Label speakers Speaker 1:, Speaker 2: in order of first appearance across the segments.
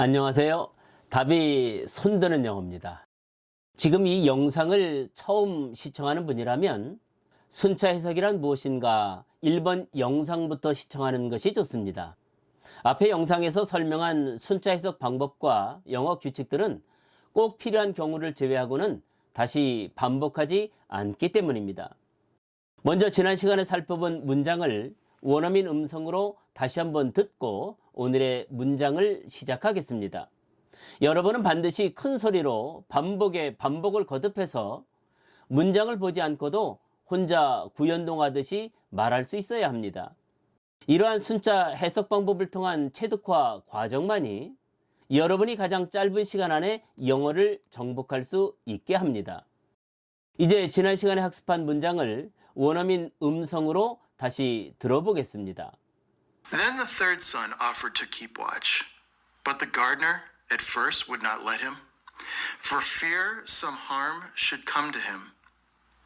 Speaker 1: 안녕하세요. 답이 손드는 영어입니다. 지금 이 영상을 처음 시청하는 분이라면 순차 해석이란 무엇인가 1번 영상부터 시청하는 것이 좋습니다. 앞에 영상에서 설명한 순차 해석 방법과 영어 규칙들은 꼭 필요한 경우를 제외하고는 다시 반복하지 않기 때문입니다. 먼저 지난 시간에 살펴본 문장을 원어민 음성으로 다시 한번 듣고 오늘의 문장을 시작하겠습니다. 여러분은 반드시 큰 소리로 반복에 반복을 거듭해서 문장을 보지 않고도 혼자 구연동하듯이 말할 수 있어야 합니다. 이러한 순차 해석 방법을 통한 체득화 과정만이 여러분이 가장 짧은 시간 안에 영어를 정복할 수 있게 합니다. 이제 지난 시간에 학습한 문장을 원어민 음성으로 다시 들어보겠습니다.
Speaker 2: Then the third son offered to keep watch, but the gardener at first would not let him, for fear some harm should come to him.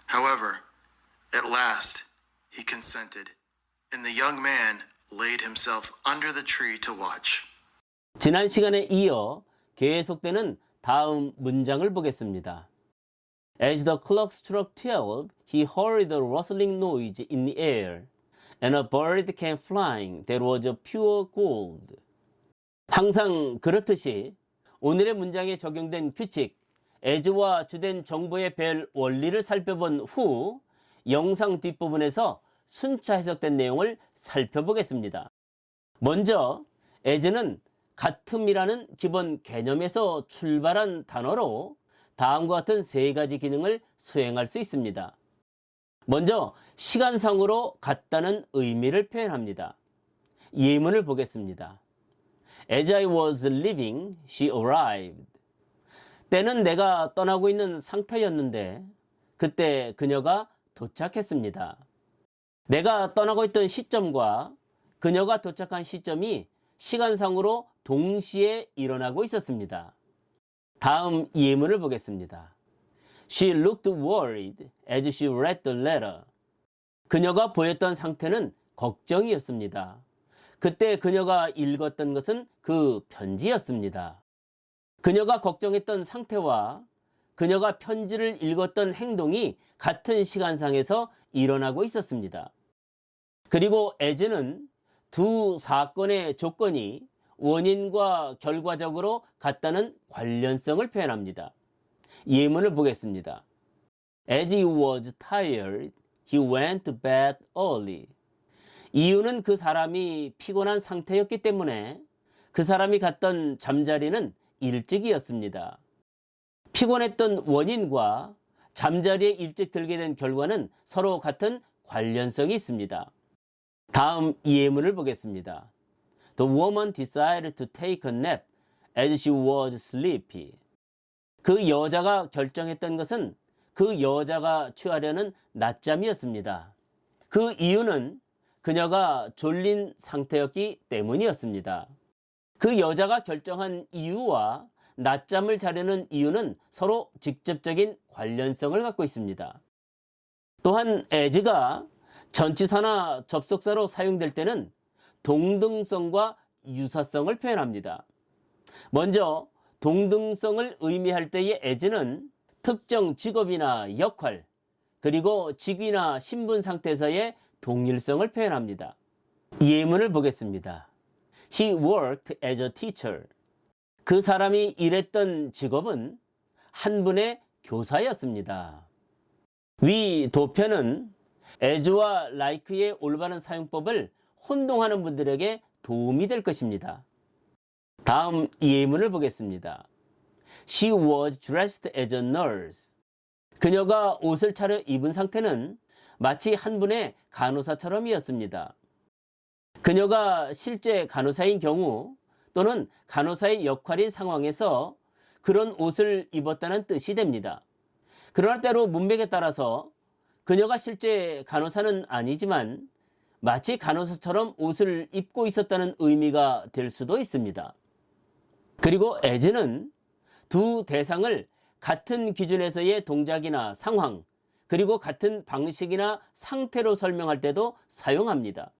Speaker 2: However, at last he consented, and the young man laid himself under the tree to watch.
Speaker 1: 지난 시간에 이어 계속되는 다음 문장을 보겠습니다. As the clock struck 12, he heard a rustling noise in the air, and a bird came flying that was of pure gold. 항상 그렇듯이 오늘의 문장에 적용된 규칙, as와 주된 정보의 별 원리를 살펴본 후 영상 뒷부분에서 순차 해석된 내용을 살펴보겠습니다. 먼저 as는 같음이라는 기본 개념에서 출발한 단어로 다음과 같은 세 가지 기능을 수행할 수 있습니다. 먼저 시간상으로 같다는 의미를 표현합니다. 예문을 보겠습니다. As I was leaving, she arrived. 때는 내가 떠나고 있는 상태였는데 그때 그녀가 도착했습니다. 내가 떠나고 있던 시점과 그녀가 도착한 시점이 시간상으로 동시에 일어나고 있었습니다. 다음 예문을 보겠습니다. She looked worried as she read the letter. 그녀가 보였던 상태는 걱정이었습니다. 그때 그녀가 읽었던 것은 그 편지였습니다. 그녀가 걱정했던 상태와 그녀가 편지를 읽었던 행동이 같은 시간상에서 일어나고 있었습니다. 그리고 as는 두 사건의 조건이 원인과 결과적으로 같다는 관련성을 표현합니다. 예문을 보겠습니다. As he was tired, he went to bed early. 이유는 그 사람이 피곤한 상태였기 때문에 그 사람이 갔던 잠자리는 일찍이었습니다. 피곤했던 원인과 잠자리에 일찍 들게 된 결과는 서로 같은 관련성이 있습니다. 다음 예문을 보겠습니다. The woman decided to take a nap as she was sleepy. 그 여자가 결정했던 것은 그 여자가 취하려는 낮잠이었습니다. 그 이유는 그녀가 졸린 상태였기 때문이었습니다. 그 여자가 결정한 이유와 낮잠을 자려는 이유는 서로 직접적인 관련성을 갖고 있습니다. 또한 as가 전치사나 접속사로 사용될 때는 동등성과 유사성을 표현합니다. 먼저 동등성을 의미할 때의 as는 특정 직업이나 역할, 그리고 직위나 신분 상태에서의 동일성을 표현합니다. 예문을 보겠습니다. He worked as a teacher. 그 사람이 일했던 직업은 한 분의 교사였습니다. 위 도표는 as와 like의 올바른 사용법을 혼동하는 분들에게 도움이 될 것입니다. 다음 예문을 보겠습니다. She was dressed as a nurse. 그녀가 옷을 차려 입은 상태는 마치 한 분의 간호사처럼이었습니다. 그녀가 실제 간호사인 경우 또는 간호사의 역할인 상황에서 그런 옷을 입었다는 뜻이 됩니다. 그러나 때로 문맥에 따라서 그녀가 실제 간호사는 아니지만 마치 간호사처럼 옷을 입고 있었다는 의미가 될 수도 있습니다. 그리고 as는 두 대상을 같은 기준에서의 동작이나 상황, 그리고 같은 방식이나 상태로 설명할 때도 사용합니다.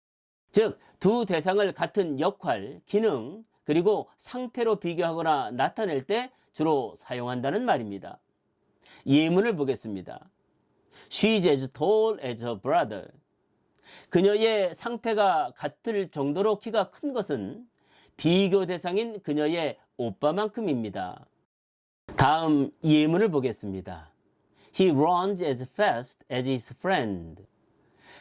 Speaker 1: 즉, 두 대상을 같은 역할, 기능, 그리고 상태로 비교하거나 나타낼 때 주로 사용한다는 말입니다. 예문을 보겠습니다. She's as tall as her brother. 그녀의 상태가 같을 정도로 키가 큰 것은 비교 대상인 그녀의 오빠만큼입니다. 다음 예문을 보겠습니다. He runs as fast as his friend.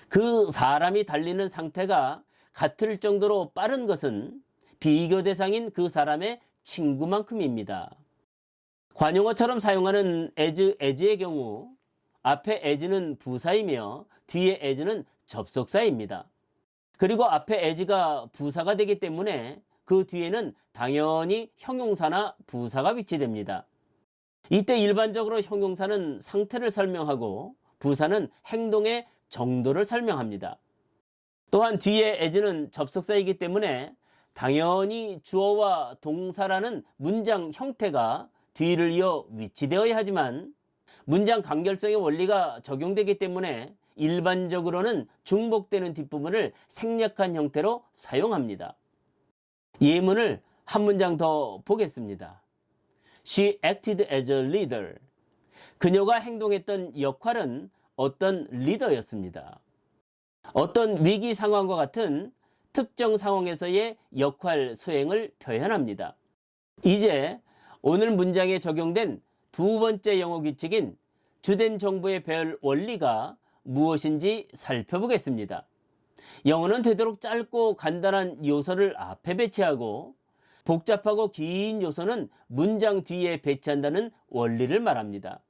Speaker 1: 그 사람이 달리는 상태가 같을 정도로 빠른 것은 비교 대상인 그 사람의 친구만큼입니다. 관용어처럼 사용하는 as의 경우 앞에 as는 부사이며 뒤에 as는 접속사입니다. 그리고 앞에 as가 부사가 되기 때문에 그 뒤에는 당연히 형용사나 부사가 위치됩니다. 이때 일반적으로 형용사는 상태를 설명하고 부사는 행동의 정도를 설명합니다. 또한 뒤에 as는 접속사이기 때문에 당연히 주어와 동사라는 문장 형태가 뒤를 이어 위치되어야 하지만 문장 간결성의 원리가 적용되기 때문에 일반적으로는 중복되는 뒷부분을 생략한 형태로 사용합니다. 예문을 한 문장 더 보겠습니다. She acted as a leader. 그녀가 행동했던 역할은 어떤 리더였습니다. 어떤 위기 상황과 같은 특정 상황에서의 역할 수행을 표현합니다. 이제 오늘 문장에 적용된 두 번째 영어 규칙인 주된 정보의 배열 원리가 무엇인지 살펴보겠습니다. 영어는 되도록 짧고 간단한 요소를 앞에 배치하고 복잡하고 긴 요소는 문장 뒤에 배치한다는 원리를 말합니다.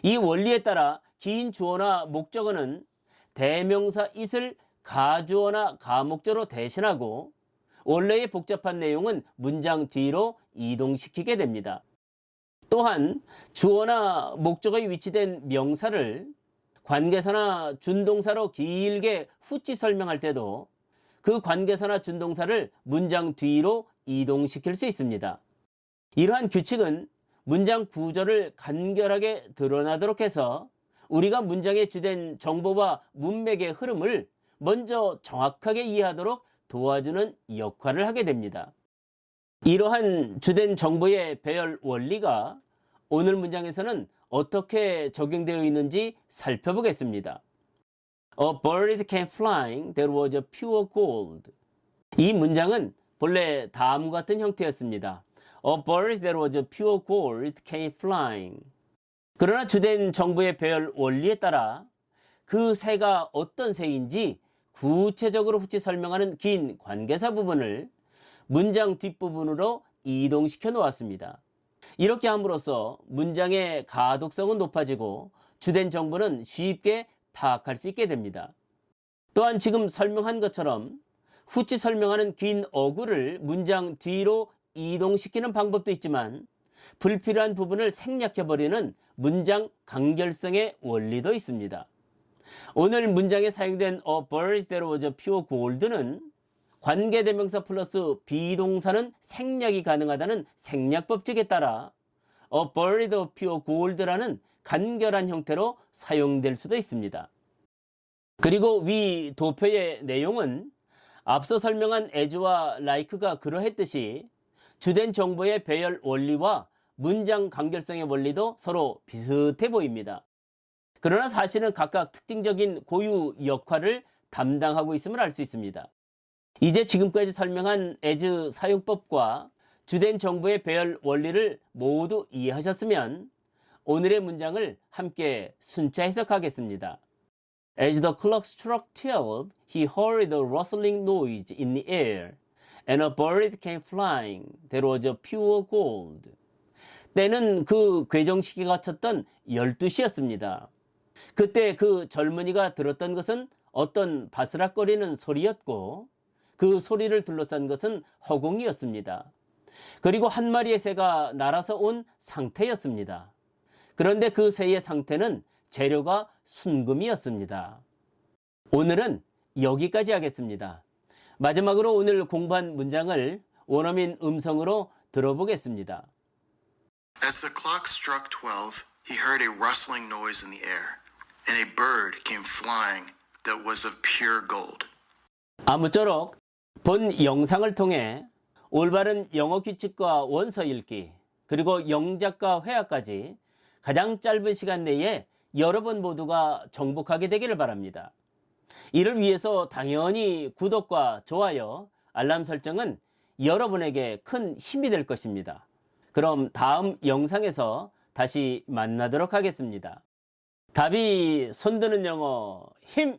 Speaker 1: 이 원리에 따라 긴 주어나 목적어는 대명사 it을 가주어나 가목적어로 대신하고 원래의 복잡한 내용은 문장 뒤로 이동시키게 됩니다. 또한 주어나 목적어에 위치된 명사를 관계사나 준동사로 길게 후치 설명할 때도 그 관계사나 준동사를 문장 뒤로 이동시킬 수 있습니다. 이러한 규칙은 문장 구조를 간결하게 드러나도록 해서 우리가 문장의 주된 정보와 문맥의 흐름을 먼저 정확하게 이해하도록 도와주는 역할을 하게 됩니다. 이러한 주된 정보의 배열 원리가 오늘 문장에서는 어떻게 적용되어 있는지 살펴보겠습니다. A bird came flying that was a pure gold. 이 문장은 본래 다음과 같은 형태였습니다. A bird that was a pure gold came flying. 그러나 주된 정보의 배열 원리에 따라 그 새가 어떤 새인지 구체적으로 후치 설명하는 긴 관계사 부분을 문장 뒷부분으로 이동시켜 놓았습니다. 이렇게 함으로써 문장의 가독성은 높아지고 주된 정보는 쉽게 파악할 수 있게 됩니다. 또한 지금 설명한 것처럼 후치 설명하는 긴 어구를 문장 뒤로 이동시키는 방법도 있지만 불필요한 부분을 생략해버리는 문장 간결성의 원리도 있습니다. 오늘 문장에 사용된 A bird that was a pure gold는 관계대명사 플러스 비동사는 생략이 가능하다는 생략 법칙에 따라 A bird of pure gold라는 간결한 형태로 사용될 수도 있습니다. 그리고 위 도표의 내용은 앞서 설명한 as와 like가 그러했듯이 주된 정보의 배열 원리와 문장 간결성의 원리도 서로 비슷해 보입니다. 그러나 사실은 각각 특징적인 고유 역할을 담당하고 있음을 알 수 있습니다. 이제 지금까지 설명한 as 사용법과 주된 정보의 배열 원리를 모두 이해하셨으면 오늘의 문장을 함께 순차 해석하겠습니다. As the clock struck 12, he heard a rustling noise in the air, and a bird came flying that was a pure gold. 때는 그 괴정시계가 쳤던 12시였습니다. 그때 그 젊은이가 들었던 것은 어떤 바스락거리는 소리였고 그 소리를 둘러싼 것은 허공이었습니다. 그리고 한 마리의 새가 날아서 온 상태였습니다. 그런데 그 새의 상태는 재료가 순금이었습니다. 오늘은 여기까지 하겠습니다. 마지막으로 오늘 공부한 문장을 원어민 음성으로 들어보겠습니다.
Speaker 2: As the clock struck 12, he heard a rustling noise in the air, and a bird came flying that was of pure gold.
Speaker 1: 아무쪼록 본 영상을 통해 올바른 영어 규칙과 원서 읽기, 그리고 영작과 회화까지 가장 짧은 시간 내에 여러분 모두가 정복하게 되기를 바랍니다. 이를 위해서 당연히 구독과 좋아요, 알람 설정은 여러분에게 큰 힘이 될 것입니다. 그럼 다음 영상에서 다시 만나도록 하겠습니다. 답이 손드는 영어 힘!